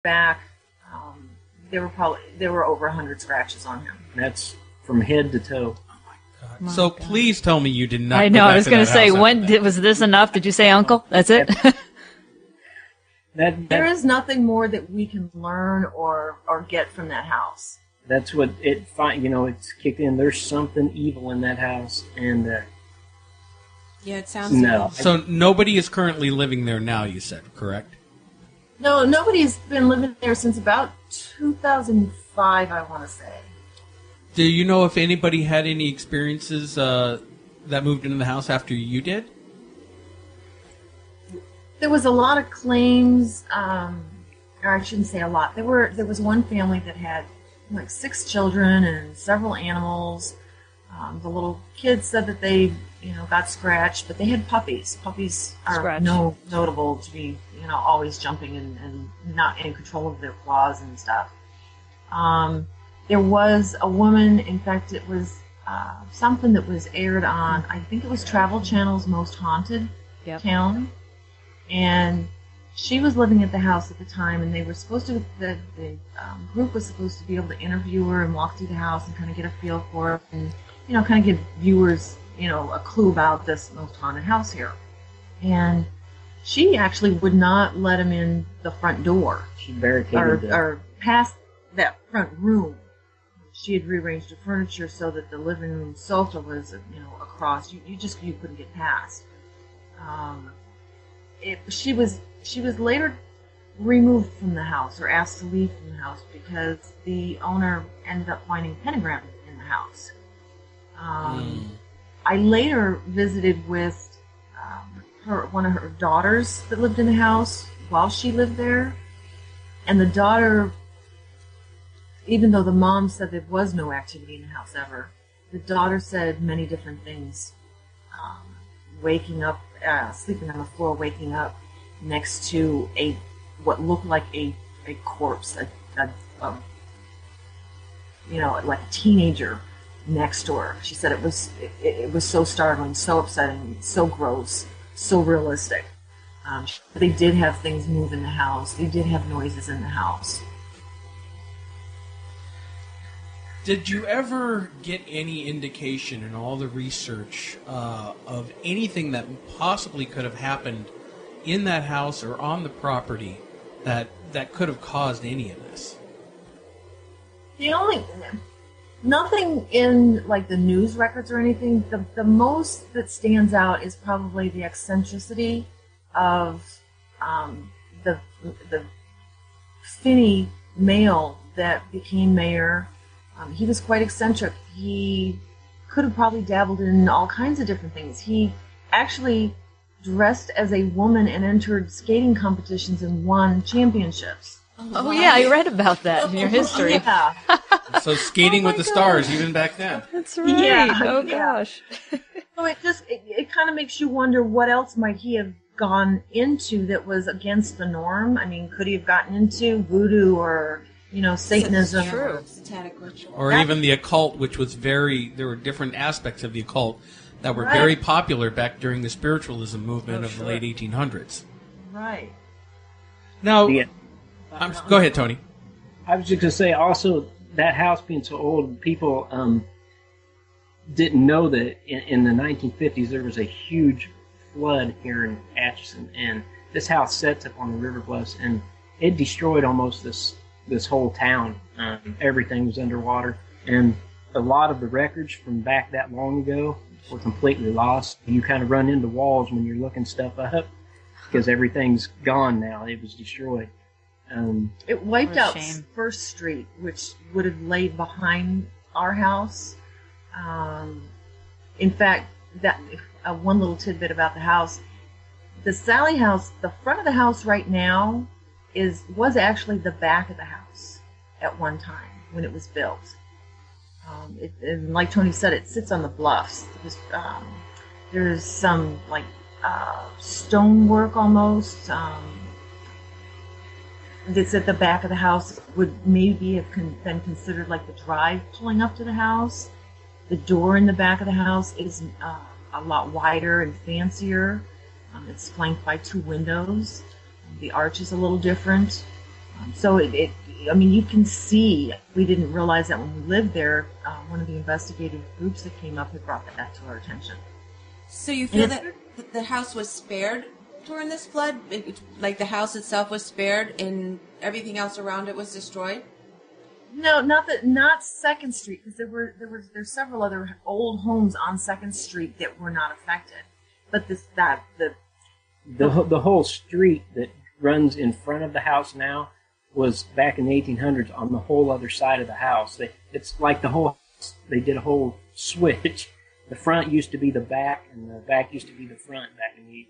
back, there were over 100 scratches on him. That's from head to toe. God. So please tell me you did not. I know. I was going to say, was this enough? Did you say, Uncle? That's it. There is nothing more that we can learn or get from that house. That's what it's kicked in. There's something evil in that house, and yeah, it sounds no. So nobody is currently living there now. You said, correct? No, nobody's been living there since about 2005, I want to say. Do you know if anybody had any experiences that moved into the house after you did? There was a lot of claims, or I shouldn't say a lot. There was one family that had like 6 children and several animals. The little kids said that they, got scratched, but they had puppies. Puppies are notable to be, always jumping and not in control of their claws and stuff. There was a woman, in fact, it was something that was aired on, I think it was Travel Channel's Most Haunted Town. And she was living at the house at the time, and they were supposed to, the group was supposed to be able to interview her and walk through the house and kind of get a feel for it and, kind of give viewers, a clue about this most haunted house here. And she actually would not let him in the front door. She barricaded or past that front room. She had rearranged the furniture so that the living room sofa was, across. You couldn't get past. She was later removed from the house or asked to leave from the house because the owner ended up finding pentagrams in the house. I later visited with one of her daughters that lived in the house while she lived there, and the daughter, even though the mom said there was no activity in the house ever, the daughter said many different things. Waking up, sleeping on the floor, waking up next to what looked like a corpse, like a teenager next to her. She said it was so startling, so upsetting, so gross, so realistic. They did have things move in the house. They did have noises in the house. Did you ever get any indication in all the research of anything that possibly could have happened in that house or on the property that could have caused any of this? Nothing in like the news records or anything. The most that stands out is probably the eccentricity of the Finney male that became mayor. He was quite eccentric. He could have probably dabbled in all kinds of different things. He actually dressed as a woman and entered skating competitions and won championships. Oh, yeah, I read about that in your history. Yeah. So skating with the stars, even back then. That's right. Yeah. Oh, gosh. So it kind of makes you wonder what else might he have gone into that was against the norm. I mean, could he have gotten into voodoo or, Satanism? True. Satanic ritual. Or even the occult, which was there were different aspects of the occult that were very popular back during the spiritualism movement of the late 1800s. Right. Now, go ahead, Tony. I was just going to say, also, that house being so old, people didn't know that in the 1950s there was a huge flood here in Atchison, and this house sets up on the river bluffs, and it destroyed almost this whole town. Everything was underwater, and a lot of the records from back that long ago were completely lost. You kind of run into walls when you're looking stuff up because everyth's gone now. It was destroyed. It wiped out First Street, which would have laid behind our house. In fact, that one little tidbit about the house, the Sallie house, the front of the house right now was actually the back of the house at one time when it was built. And like Tony said, it sits on the bluffs. There's some stonework almost. That's at the back of the house would maybe have been considered like the drive pulling up to the house. The door in the back of the house is a lot wider and fancier. It's flanked by 2 windows. The arch is a little different. So I mean, you can see, we didn't realize that when we lived there, one of the investigative groups that came up had brought that to our attention. So you feel that the house was spared during this flood? Like the house itself was spared and everything else around it was destroyed? No, not Second Street, because there's several other old homes on Second Street that were not affected. But the whole street that runs in front of the house now was back in the 1800s on the whole other side of the house. It's like they did a whole switch. The front used to be the back, and the back used to be the front back in the 1800s.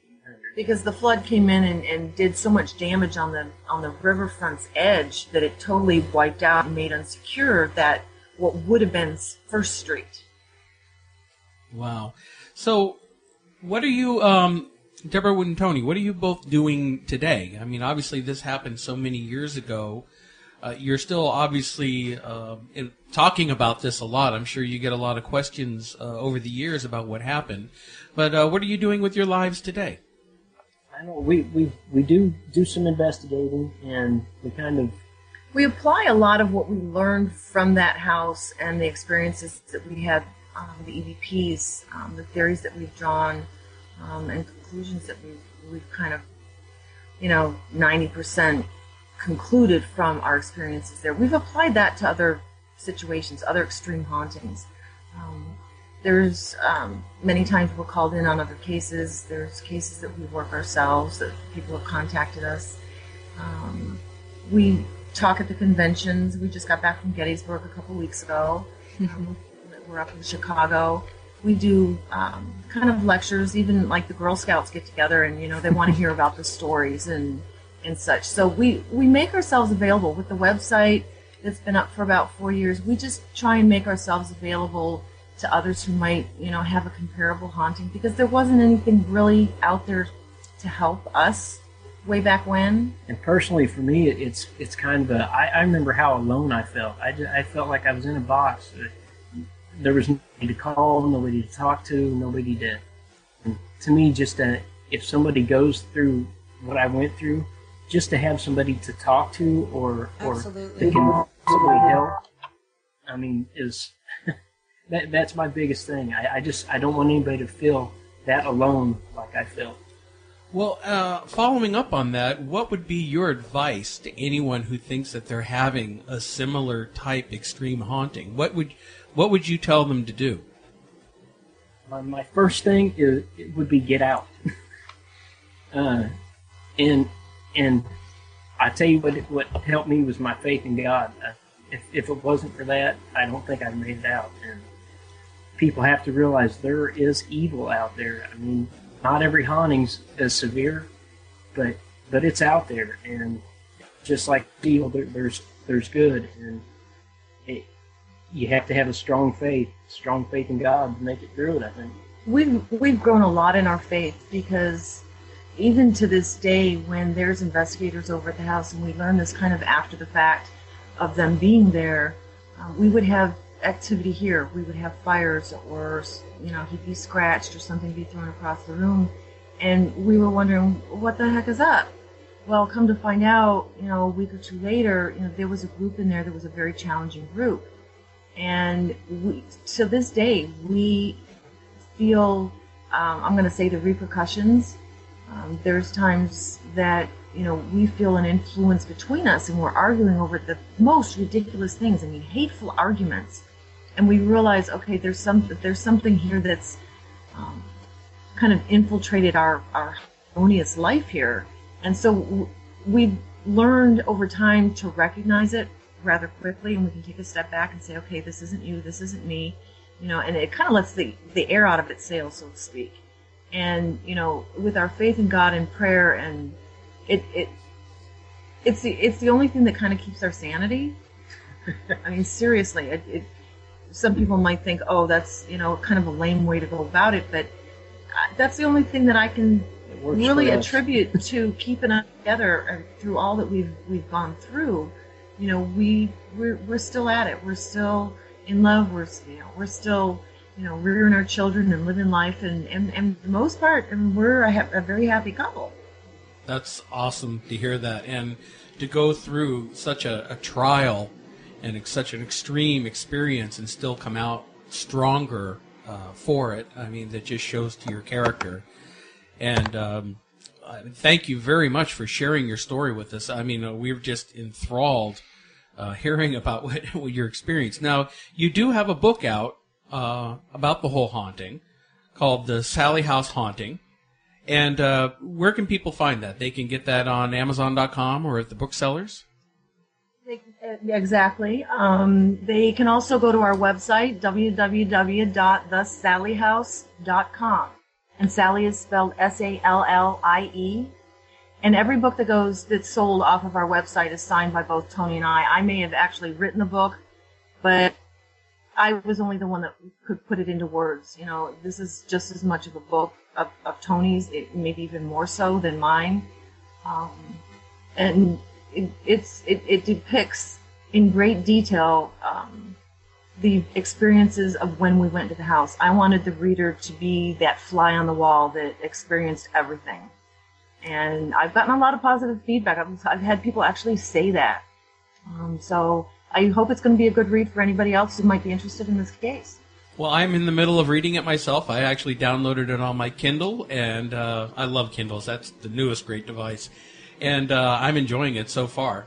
Because the flood came in and did so much damage on the riverfront's edge that it totally wiped out and made unsecure that what would have been First Street. Wow. So, what are you, Debra and Tony, what are you both doing today? I mean, obviously this happened so many years ago. You're still obviously talking about this a lot. I'm sure you get a lot of questions over the years about what happened. But what are you doing with your lives today? I know we do some investigating, and we apply a lot of what we learned from that house and the experiences that we had, the EVPs, the theories that we've drawn, and conclusions that we've kind of, 90% concluded from our experiences there. We've applied that to other situations, other extreme hauntings. There's many times we're called in on other cases. There's cases that we work ourselves, that people have contacted us. We talk at the conventions. We just got back from Gettysburg a couple weeks ago. We're up in Chicago. We do kind of lectures, even like the Girl Scouts get together and, they want to hear about the stories and such. So we make ourselves available with the website that's been up for about 4 years. We just try and make ourselves available to others who might, have a comparable haunting, because there wasn't anything really out there to help us way back when. And personally, for me, it's kind of I remember how alone I felt. I felt like I was in a box. There was nobody to call, nobody to talk to, nobody to. And to me, just if somebody goes through what I went through, just to have somebody to talk to or that can possibly help, I mean, is that's my biggest thing. I don't want anybody to feel that alone like I felt. Well, following up on that, what would be your advice to anyone who thinks that they're having a similar type extreme haunting? What would you tell them to do? My first thing would be get out. And I tell you what helped me was my faith in God. If it wasn't for that, I don't think I'd made it out. And people have to realize there is evil out there. I mean, not every haunting's as severe, but it's out there. And just like evil, there's good, and you have to have a strong faith in God to make it through it, I think. We've grown a lot in our faith, because even to this day, when there's investigators over at the house, and we learn this kind of after the fact of them being there, we would have activity here. We would have fires, or he'd be scratched or something be thrown across the room, and we were wondering what the heck is up. Well, come to find out, a week or two later, there was a group in there that was a very challenging group. And to this day, we feel, I'm going to say, the repercussions. There's times that, we feel an influence between us, and we're arguing over the most ridiculous things. I mean, hateful arguments. And we realize, okay, there's something here that's kind of infiltrated our harmonious life here. And so we've learned over time to recognize it rather quickly, and we can take a step back and say, okay, this isn't you, this isn't me, and it kind of lets the air out of its sails, so to speak. And with our faith in God and prayer, and it's the only thing that kind of keeps our sanity. I mean, seriously, some people might think, oh, that's kind of a lame way to go about it, but that's the only thing that I can really attribute to keeping us together through all that we've gone through. We're still at it. We're still in love. We're still rearing our children and living life, and for the most part, and we're a very happy couple. That's awesome to hear that. And to go through such a trial and such an extreme experience and still come out stronger for it. I mean, that just shows to your character. And thank you very much for sharing your story with us. I mean, we were just enthralled hearing about what your experience. Now, you do have a book out about the whole haunting called The Sallie House Haunting. And where can people find that? They can get that on Amazon.com or at the booksellers? Exactly. They can also go to our website, www.thesalliehouse.com. And Sallie is spelled Sallie. And every book that's sold off of our website is signed by both Tony and I. I may have actually written the book, but I was only the one that could put it into words. You know, this is just as much of a book of Tony's, maybe even more so than mine. And it depicts in great detail the experiences of when we went to the house. I wanted the reader to be that fly on the wall that experienced everything. And I've gotten a lot of positive feedback. I've had people actually say that. So I hope it's going to be a good read for anybody else who might be interested in this case. Well, I'm in the middle of reading it myself. I actually downloaded it on my Kindle, and I love Kindles. That's the newest great device. And I'm enjoying it so far.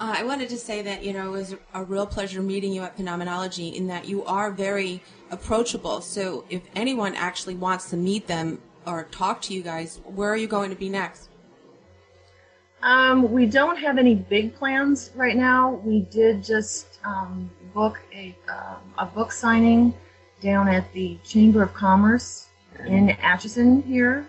I wanted to say that, it was a real pleasure meeting you at Phenomenology in that you are very approachable. So if anyone actually wants to meet them or talk to you guys, where are you going to be next? We don't have any big plans right now. We did just book a book signing down at the Chamber of Commerce in Atchison here.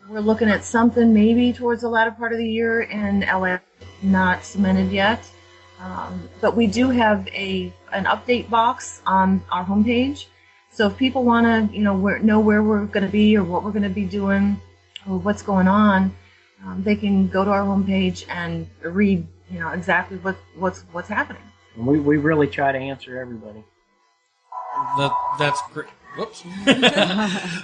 We're looking at something maybe towards the latter part of the year in LA, not cemented yet. But we do have an update box on our homepage. So if people want to, know where we're going to be or what we're going to be doing or what's going on, they can go to our homepage and read, exactly what's happening. And we really try to answer everybody. That's great. Whoops.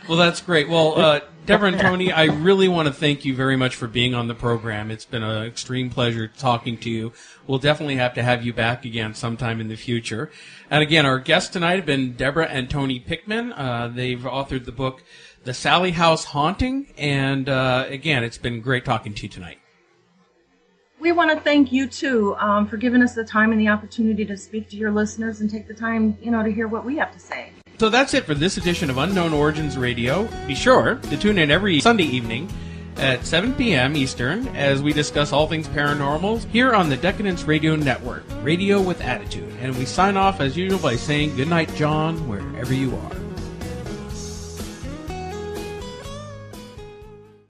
Well, that's great. Well, Debra and Tony, I really want to thank you very much for being on the program. It's been an extreme pleasure talking to you. We'll definitely have to have you back again sometime in the future. And again, our guests tonight have been Debra and Tony Pickman. They've authored the book, The Sallie House Haunting. And again, it's been great talking to you tonight. We want to thank you, too, for giving us the time and the opportunity to speak to your listeners and take the time, to hear what we have to say. So that's it for this edition of Unknown Origins Radio. Be sure to tune in every Sunday evening at 7 p.m. Eastern as we discuss all things paranormal here on the Decadence Radio Network, Radio with Attitude. And we sign off as usual by saying goodnight, John, wherever you are.